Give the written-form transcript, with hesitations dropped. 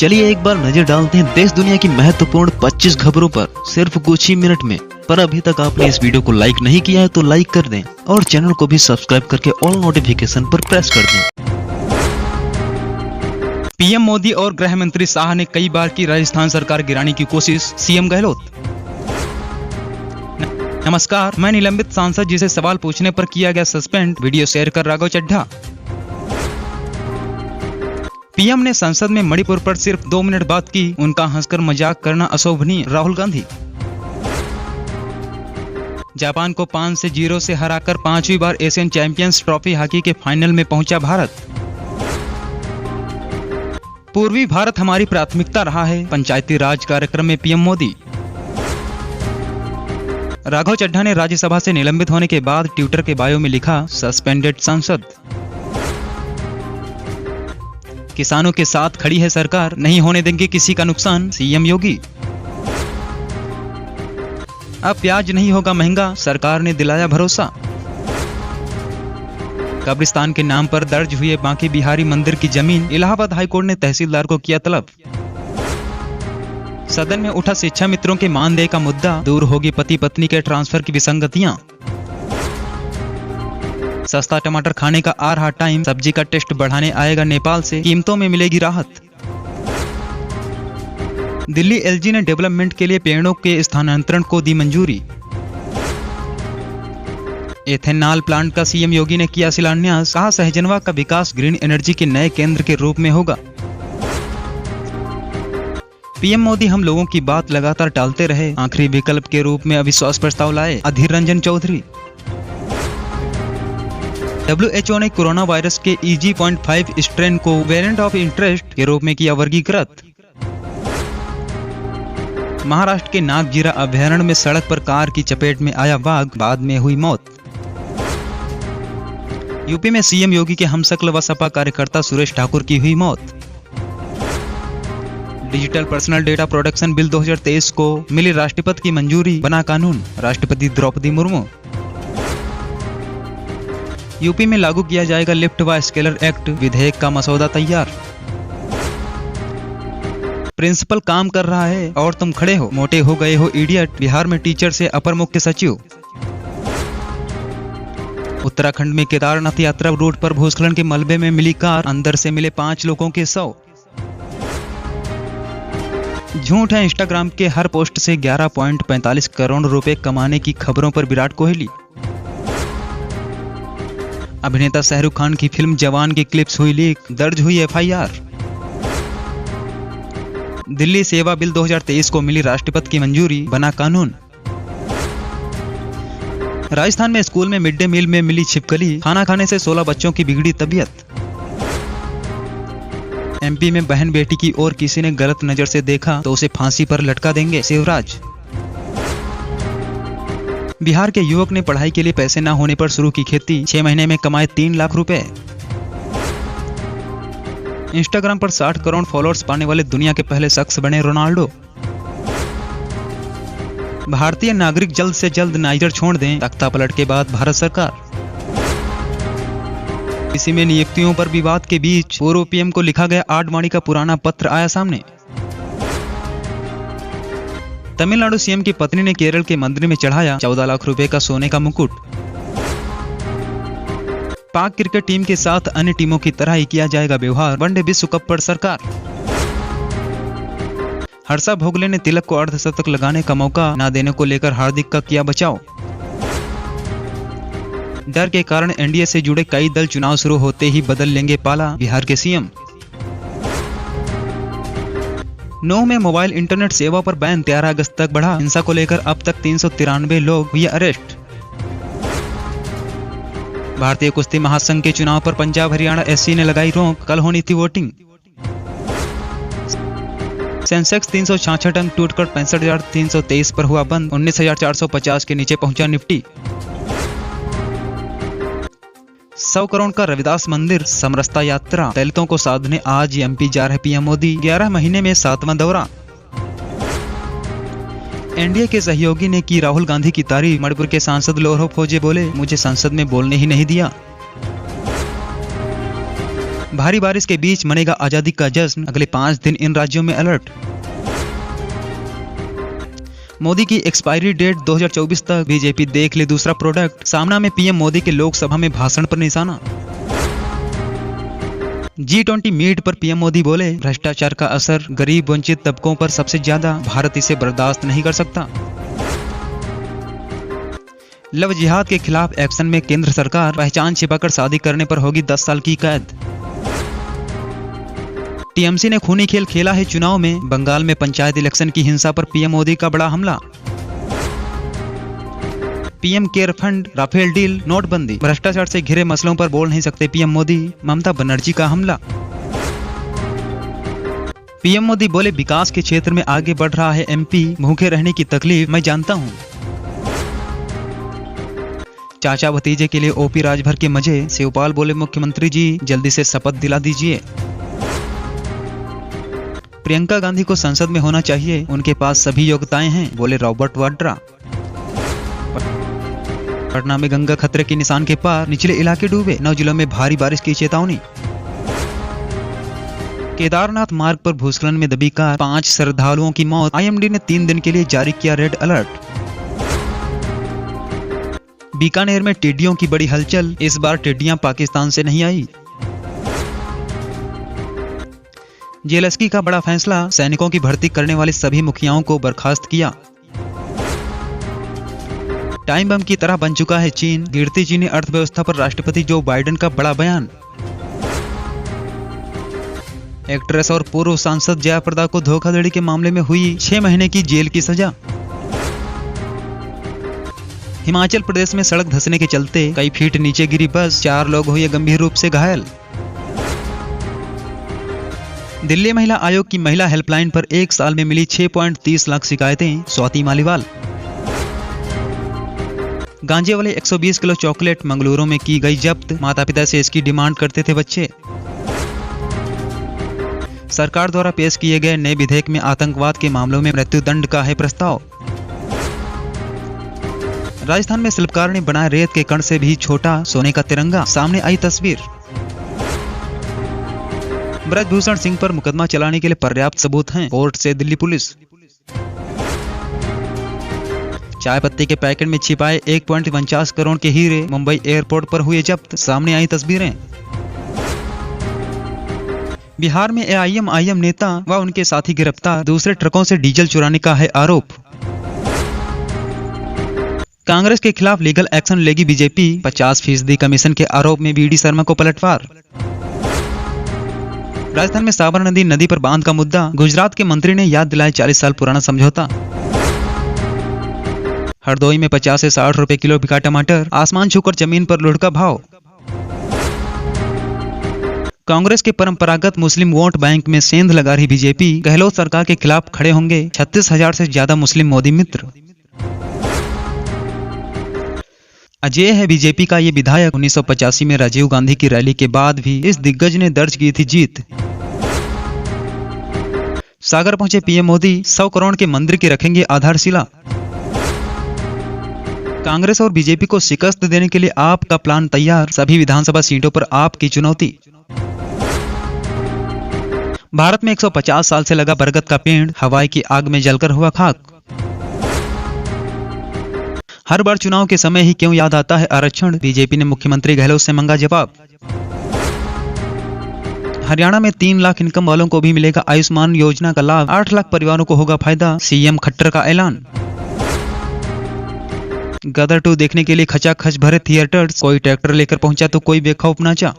चलिए एक बार नजर डालते हैं देश दुनिया की महत्वपूर्ण 25 खबरों पर सिर्फ कुछ ही मिनट में। पर अभी तक आपने इस वीडियो को लाइक नहीं किया है तो लाइक कर दें और चैनल को भी सब्सक्राइब करके ऑल नोटिफिकेशन पर प्रेस कर दें। पीएम मोदी और गृह मंत्री शाह ने कई बार की राजस्थान सरकार गिराने की कोशिश, सीएम गहलोत। नमस्कार, मैं निलंबित सांसद जिसे सवाल पूछने पर किया गया सस्पेंड, वीडियो शेयर कर राघव चड्ढा। पीएम ने संसद में मणिपुर पर सिर्फ 2 मिनट बात की, उनका हंसकर मजाक करना अशोभनीय, राहुल गांधी। जापान को 5-0 से हराकर 5वीं बार एशियन चैंपियंस ट्रॉफी हॉकी के फाइनल में पहुंचा भारत। पूर्वी भारत हमारी प्राथमिकता रहा है, पंचायती राज कार्यक्रम में पीएम मोदी। राघव चड्ढा ने राज्यसभा से निलंबित होने के बाद ट्विटर के बायो में लिखा, सस्पेंडेड सांसद। किसानों के साथ खड़ी है सरकार, नहीं होने देंगे किसी का नुकसान, सीएम योगी। अब प्याज नहीं होगा महंगा, सरकार ने दिलाया भरोसा। कब्रिस्तान के नाम पर दर्ज हुए बांके बिहारी मंदिर की जमीन, इलाहाबाद हाईकोर्ट ने तहसीलदार को किया तलब। सदन में उठा शिक्षा मित्रों के मानदेय का मुद्दा, दूर होगी पति पत्नी के ट्रांसफर की विसंगतियां। सस्ता टमाटर खाने का आ रहा टाइम, सब्जी का टेस्ट बढ़ाने आएगा नेपाल से, कीमतों में मिलेगी राहत। दिल्ली एलजी ने डेवलपमेंट के लिए पेड़ों के स्थानांतरण को दी मंजूरी। एथेनॉल प्लांट का सीएम योगी ने किया शिलान्यास, कहा सहजनवा का विकास ग्रीन एनर्जी के नए केंद्र के रूप में होगा। पीएम मोदी हम लोगों की बात लगातार टालते रहे, आखिरी विकल्प के रूप में अविश्वास प्रस्ताव लाए, अधीर रंजन चौधरी। WHO ने कोरोना वायरस के EG.5 स्ट्रेन को वेरिएंट ऑफ इंटरेस्ट के रूप में किया वर्गीकृत। महाराष्ट्र के नागजीरा अभयारण्य में सड़क पर कार की चपेट में आया बाघ, बाद में हुई मौत। यूपी में सीएम योगी के हमशक्ल व सपा कार्यकर्ता सुरेश ठाकुर की हुई मौत। Digital personal data protection bill 2023 को मिली राष्ट्रपति की मंजूरी, बना कानून, राष्ट्रपति द्रौपदी मुर्मू। यूपी में लागू किया जाएगा लिफ्ट व स्केलर एक्ट, विधेयक का मसौदा तैयार। प्रिंसिपल काम कर रहा है और तुम खड़े हो, मोटे हो गए हो इडियट, बिहार में टीचर से अपर मुख्य सचिव। उत्तराखंड में केदारनाथ यात्रा रूट पर भूस्खलन के मलबे में मिली कार, अंदर से मिले 5 लोगों के शव। झूठ है इंस्टाग्राम के हर पोस्ट से 11.45 करोड़ रुपए कमाने की खबरों पर विराट कोहली। अभिनेता शाहरुख खान की फिल्म जवान की क्लिप्स हुई लीक, दर्ज हुई FIR। दिल्ली सेवा बिल 2023 को मिली राष्ट्रपति की मंजूरी, बना कानून। राजस्थान में स्कूल में मिड डे मील में मिली छिपकली, खाना खाने से 16 बच्चों की बिगड़ी तबीयत। MP में बहन बेटी की और किसी ने गलत नजर से देखा तो उसे फांसी पर लटका देंगे, शिवराज। बिहार के युवक ने पढ़ाई के लिए पैसे न होने पर शुरू की खेती, 6 महीने में कमाए 3 लाख रुपए। इंस्टाग्राम पर 60 करोड़ फॉलोअर्स पाने वाले दुनिया के पहले शख्स बने रोनाल्डो। भारतीय नागरिक जल्द से जल्द नाइजर छोड़ दें, तख्ता पलट के बाद भारत सरकार। इसी में नियुक्तियों पर विवाद के बीच पूर्व पीएम को लिखा गया आडवाणी का पुराना पत्र आया सामने। तमिलनाडु सीएम की पत्नी ने केरल के मंदिर में चढ़ाया 14 लाख रुपए का सोने का मुकुट। पाक क्रिकेट टीम के साथ अन्य टीमों की तरह ही किया जाएगा व्यवहार, वनडे विश्व कप पर सरकार। हर्षा भोगले ने तिलक को अर्धशतक लगाने का मौका न देने को लेकर हार्दिक का किया बचाव। डर के कारण एनडीए से जुड़े कई दल चुनाव शुरू होते ही बदल लेंगे पाला, बिहार के सीएम। 9 में मोबाइल इंटरनेट सेवा पर बैन 13 अगस्त तक बढ़ा, हिंसा को लेकर अब तक 393 लोग हुए अरेस्ट। भारतीय कुश्ती महासंघ के चुनाव पर पंजाब हरियाणा SC ने लगाई रोक, कल होनी थी वोटिंग। सेंसेक्स 366 अंक टूटकर 65,323 पर हुआ बंद, 19,450 के नीचे पहुंचा निफ्टी। 100 करोड़ का रविदास मंदिर समरसता यात्रा, दलितों को साधने आज MP जा रहे पीएम मोदी, 11 महीने में 7वां दौरा। एनडीए के सहयोगी ने की राहुल गांधी की तारीफ, मणिपुर के सांसद लोरहो फोजे बोले, मुझे संसद में बोलने ही नहीं दिया। भारी बारिश के बीच मनेगा आजादी का जश्न, अगले 5 दिन इन राज्यों में अलर्ट। मोदी की एक्सपायरी डेट 2024 तक, बीजेपी देख ले दूसरा प्रोडक्ट। सामना में पीएम मोदी के लोकसभा में भाषण पर निशाना। G20 मीट पर पीएम मोदी बोले, भ्रष्टाचार का असर गरीब वंचित तबकों पर सबसे ज्यादा, भारत इसे बर्दाश्त नहीं कर सकता। लव जिहाद के खिलाफ एक्शन में केंद्र सरकार, पहचान छिपाकर शादी करने पर होगी 10 साल की कैद। टीएमसी ने खूनी खेल खेला है चुनाव में, बंगाल में पंचायत इलेक्शन की हिंसा पर पीएम मोदी का बड़ा हमला। PM care fund, Rafale deal, नोटबंदी, भ्रष्टाचार से घिरे मसलों पर बोल नहीं सकते पीएम मोदी, ममता बनर्जी का हमला। पीएम मोदी बोले, विकास के क्षेत्र में आगे बढ़ रहा है एमपी, भूखे रहने की तकलीफ मैं जानता हूं। चाचा भतीजे के लिए ओपी राजभर के मजे, शिवपाल बोले मुख्यमंत्री जी जल्दी से शपथ दिला दीजिए। प्रियंका गांधी को संसद में होना चाहिए, उनके पास सभी योग्यताएं हैं, बोले रॉबर्ट वाड्रा। पटना में गंगा खतरे के निशान के पार, निचले इलाके डूबे, 9 जिलों में भारी बारिश की चेतावनी। केदारनाथ मार्ग पर भूस्खलन में दबी कार, 5 श्रद्धालुओं की मौत, आईएमडी ने 3 दिन के लिए जारी किया रेड अलर्ट। बीकानेर में टिड्डियों की बड़ी हलचल, इस बार टिड्डियां पाकिस्तान से नहीं आई। जेएलएसकी का बड़ा फैसला, सैनिकों की भर्ती करने वाले सभी मुखियाओं को बर्खास्त किया। टाइम बम की तरह बन चुका है चीन, गिरती चीनी अर्थव्यवस्था पर राष्ट्रपति जो बाइडेन का बड़ा बयान। एक्ट्रेस और पूर्व सांसद जया प्रदा को धोखाधड़ी के मामले में हुई 6 महीने की जेल की सजा। हिमाचल प्रदेश में सड़क धंसने के चलते कई फीट नीचे गिरी बस, 4 लोग हुए गंभीर रूप से घायल। दिल्ली महिला आयोग की महिला हेल्पलाइन पर 1 साल में मिली 6.30 लाख शिकायतें, स्वाति मालीवाल। गांजे वाले 120 किलो चॉकलेट मंगलुरु में की गई जब्त, माता पिता से इसकी डिमांड करते थे बच्चे। सरकार द्वारा पेश किए गए नए विधेयक में आतंकवाद के मामलों में मृत्युदंड का है प्रस्ताव। राजस्थान में शिल्पकार ने बनाया रेत के कण से भी छोटा सोने का तिरंगा, सामने आई तस्वीर। ब्रजभूषण सिंह पर मुकदमा चलाने के लिए पर्याप्त सबूत हैं, कोर्ट से दिल्ली पुलिस। चाय पत्ती के पैकेट में छिपाए 1.49 करोड़ के हीरे मुंबई एयरपोर्ट पर हुए जब्त, सामने आई तस्वीरें। बिहार में एआईएमआईएम नेता व उनके साथी गिरफ्तार, दूसरे ट्रकों से डीजल चुराने का है आरोप। कांग्रेस के खिलाफ लीगल एक्शन लेगी बीजेपी, 50% कमीशन के आरोप में बीडी शर्मा को पलटवार। राजस्थान में साबरमती नदी पर बांध का मुद्दा, गुजरात के मंत्री ने याद दिलाया 40 साल पुराना समझौता। हरदोई में 50 से 60 रुपए किलो बिका टमाटर, आसमान छूकर जमीन पर लुढ़का भाव। कांग्रेस के परंपरागत मुस्लिम वोट बैंक में सेंध लगा रही बीजेपी, गहलोत सरकार के खिलाफ खड़े होंगे 36,000 से ज्यादा मुस्लिम मोदी मित्र। अजय है बीजेपी का ये विधायक, 1985 में राजीव गांधी की रैली के बाद भी इस दिग्गज ने दर्ज की थी जीत। सागर पहुंचे पीएम मोदी, 100 करोड़ के मंदिर की रखेंगे आधारशिला। कांग्रेस और बीजेपी को शिकस्त देने के लिए आप का प्लान तैयार, सभी विधानसभा सीटों पर आपकी चुनौती। भारत में 150 साल से लगा बरगद का पेड़ हवाई की आग में जलकर हुआ खाक। हर बार चुनाव के समय ही क्यों याद आता है आरक्षण, बीजेपी ने मुख्यमंत्री गहलोत से मांगा जवाब। हरियाणा में 3 लाख इनकम वालों को भी मिलेगा आयुष्मान योजना का लाभ, 8 लाख परिवारों को होगा फायदा, सीएम खट्टर का ऐलान। गदर 2 देखने के लिए खचाखच भरे थिएटर्स, कोई ट्रैक्टर लेकर पहुंचा तो कोई बेखौफ नाचा।